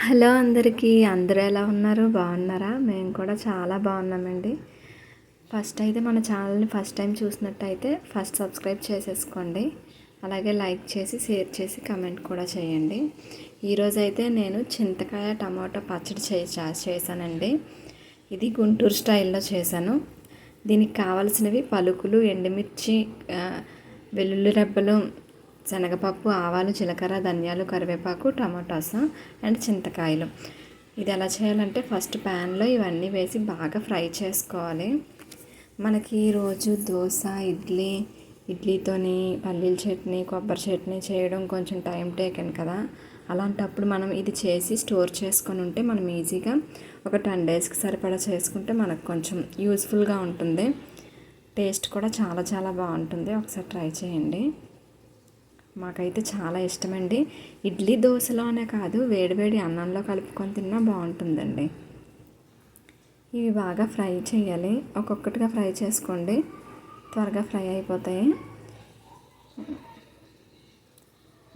Hello అందరికీ, అందరూ ఎలా ఉన్నారు? బాగున్నారా? మేము కూడా చాలా బాగున్నామండి. ఫస్ట్ అయితే మన ఛానల్ని ఫస్ట్ టైం చూసినట్టయితే ఫస్ట్ సబ్స్క్రైబ్ చేసేసుకోండి. అలాగే లైక్ చేసి, షేర్ చేసి, కమెంట్ కూడా చేయండి. ఈరోజైతే నేను చింతకాయ టమాటో పచ్చడి చేశానండి. ఇది గుంటూరు స్టైల్లో చేశాను. దీనికి కావాల్సినవి పలుకులు, ఎండుమిర్చి, వెల్లుల్లి రెబ్బలు, శనగపప్పు, ఆవాలు, జీలకర్ర, ధనియాలు, కరివేపాకు, టమాటాస్ అండ్ చింతకాయలు. ఇది ఎలా చేయాలంటే ఫస్ట్ ప్యాన్లో ఇవన్నీ వేసి బాగా ఫ్రై చేసుకోవాలి. మనకి రోజు దోశ, ఇడ్లీతోని పల్లీల చట్నీ, కొబ్బరి చట్నీ చేయడం కొంచెం టైం టేకెన్ కదా. అలాంటప్పుడు మనం ఇది చేసి స్టోర్ చేసుకొని ఉంటే మనం ఈజీగా ఒక 10 డేస్కి సరిపడా చేసుకుంటే మనకు కొంచెం యూస్ఫుల్గా ఉంటుంది. టేస్ట్ కూడా చాలా చాలా బాగుంటుంది. ఒకసారి ట్రై చేయండి. మాకైతే చాలా ఇష్టమండి. ఇడ్లీ, దోశలోనే కాదు, వేడివేడి అన్నంలో కలుపుకొని తిన్నా బాగుంటుందండి. ఇవి బాగా ఫ్రై చేయాలి. ఒక్కొక్కటిగా ఫ్రై చేసుకోండి, త్వరగా ఫ్రై అయిపోతాయి.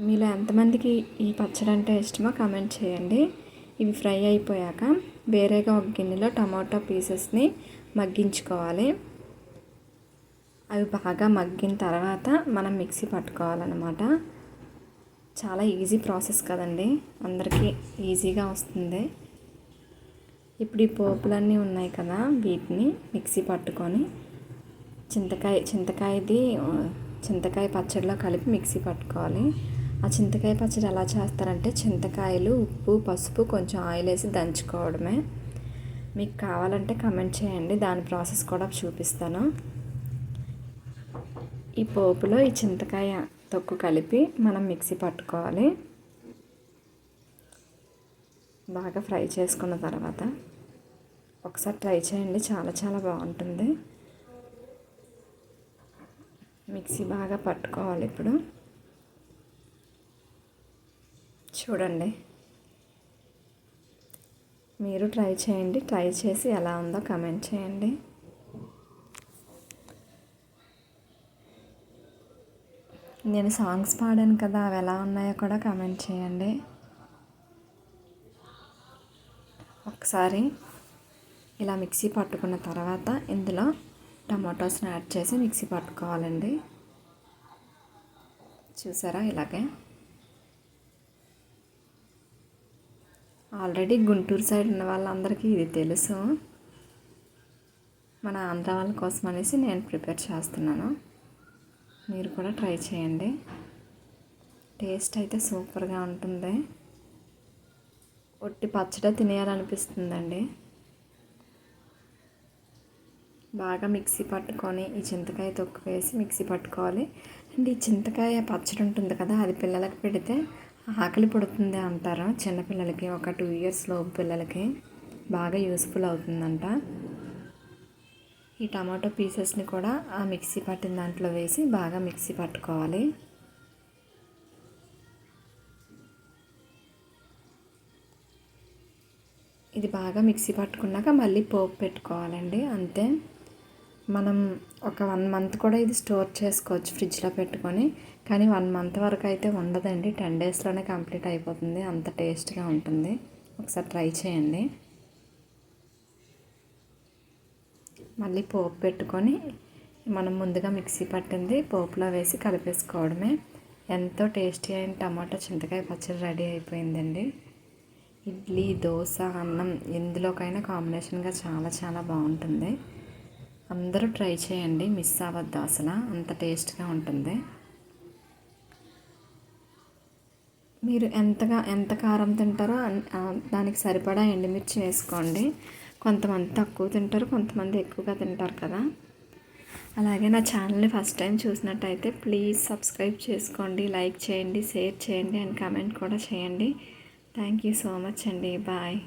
మీలో ఎంతమందికి ఈ పచ్చడి అంటే ఇష్టమో కామెంట్ చేయండి. ఇవి ఫ్రై అయిపోయాక వేరేగా ఒక గిన్నెలో టమాటో పీసెస్ని మగ్గించుకోవాలి. అవి బాగా మగ్గిన తర్వాత మనం మిక్సీ పట్టుకోవాలన్నమాట. చాలా ఈజీ ప్రాసెస్ కదండి, అందరికీ ఈజీగా వస్తుంది. ఇప్పుడు ఈ పోపులన్నీ ఉన్నాయి కదా, వీటిని మిక్సీ పట్టుకొని చింతకాయ పచ్చడిలో కలిపి మిక్సీ పట్టుకోవాలి. ఆ చింతకాయ పచ్చడి ఎలా చేస్తారంటే చింతకాయలు, ఉప్పు, పసుపు, కొంచెం ఆయిల్ వేసి దంచుకోవడమే. మీకు కావాలంటే కమెంట్ చేయండి, దాని ప్రాసెస్ కూడా చూపిస్తాను. ఈ పోపులో ఈ చింతకాయ తొక్కు కలిపి మనం మిక్సీ పట్టుకోవాలి. బాగా ఫ్రై చేసుకున్న తర్వాత ఒకసారి ట్రై చేయండి, చాలా చాలా బాగుంటుంది. మిక్సీ బాగా పట్టుకోవాలి. ఇప్పుడు చూడండి, మీరు ట్రై చేయండి. ట్రై చేసి ఎలా ఉందో కమెంట్ చేయండి. నేను సాంగ్స్ పాడాను కదా, అవి ఎలా ఉన్నాయో కూడా కామెంట్ చేయండి. ఒకసారి ఇలా మిక్సీ పట్టుకున్న తర్వాత ఇందులో టమాటోస్ని యాడ్ చేసి మిక్సీ పట్టుకోవాలండి. చూసారా, ఇలాగే. ఆల్రెడీ గుంటూరు సైడ్ ఉన్న వాళ్ళందరికీ ఇది తెలుసు. మన ఆంధ్ర వాళ్ళ కోసం అనేసి నేను ప్రిపేర్ చేస్తున్నాను. మీరు కూడా ట్రై చేయండి. టేస్ట్ అయితే సూపర్గా ఉంటుంది. ఒట్టి పచ్చడి తినేయాలనిపిస్తుందండి. బాగా మిక్సీ పట్టుకొని ఈ చింతకాయ తొక్కు వేసి మిక్సీ పట్టుకోవాలి. అండ్ ఈ చింతకాయ పచ్చడి ఉంటుంది కదా, అది పిల్లలకి పెడితే ఆకలి పుడుతుంది అంటారు. చిన్నపిల్లలకి, ఒక 2 years లోపు పిల్లలకి బాగా యూస్ఫుల్ అవుతుందంట. ఈ టమాటో పీసెస్ని కూడా ఆ మిక్సీ పట్టిన దాంట్లో వేసి బాగా మిక్సీ పట్టుకోవాలి. ఇది బాగా మిక్సీ పట్టుకున్నాక మళ్ళీ పోపు పెట్టుకోవాలండి, అంతే. మనం ఒక 1 month కూడా ఇది స్టోర్ చేసుకోవచ్చు ఫ్రిడ్జ్లో పెట్టుకొని. కానీ 1 month వరకు అయితే ఉండదండి, 10 daysలోనే కంప్లీట్ అయిపోతుంది. అంత టేస్ట్గా ఉంటుంది. ఒకసారి ట్రై చేయండి. మళ్ళీ పోపు పెట్టుకొని మనం ముందుగా మిక్సీ పట్టింది పోపులో వేసి కలిపేసుకోవడమే. ఎంతో టేస్టీ అయిన టమాటో చింతకాయ పచ్చడి రెడీ అయిపోయిందండి. ఇడ్లీ, దోశ, అన్నం ఎందులోకైనా కాంబినేషన్గా చాలా చాలా బాగుంటుంది. అందరూ ట్రై చేయండి, మిస్ అవ్వద్దు అసలు, అంత టేస్ట్గా ఉంటుంది. మీరు ఎంత కారం తింటారో దానికి సరిపడా ఎండుమిర్చి వేసుకోండి. కొంతమంది తక్కువ తింటారు, కొంతమంది ఎక్కువగా తింటారు కదా. అలాగే నా ఛానల్ని ఫస్ట్ టైం చూసినట్టయితే ప్లీజ్ సబ్స్క్రైబ్ చేసుకోండి, లైక్ చేయండి, షేర్ చేయండి అండ్ కామెంట్ కూడా చేయండి. థ్యాంక్ యూ సో మచ్ అండి. బాయ్.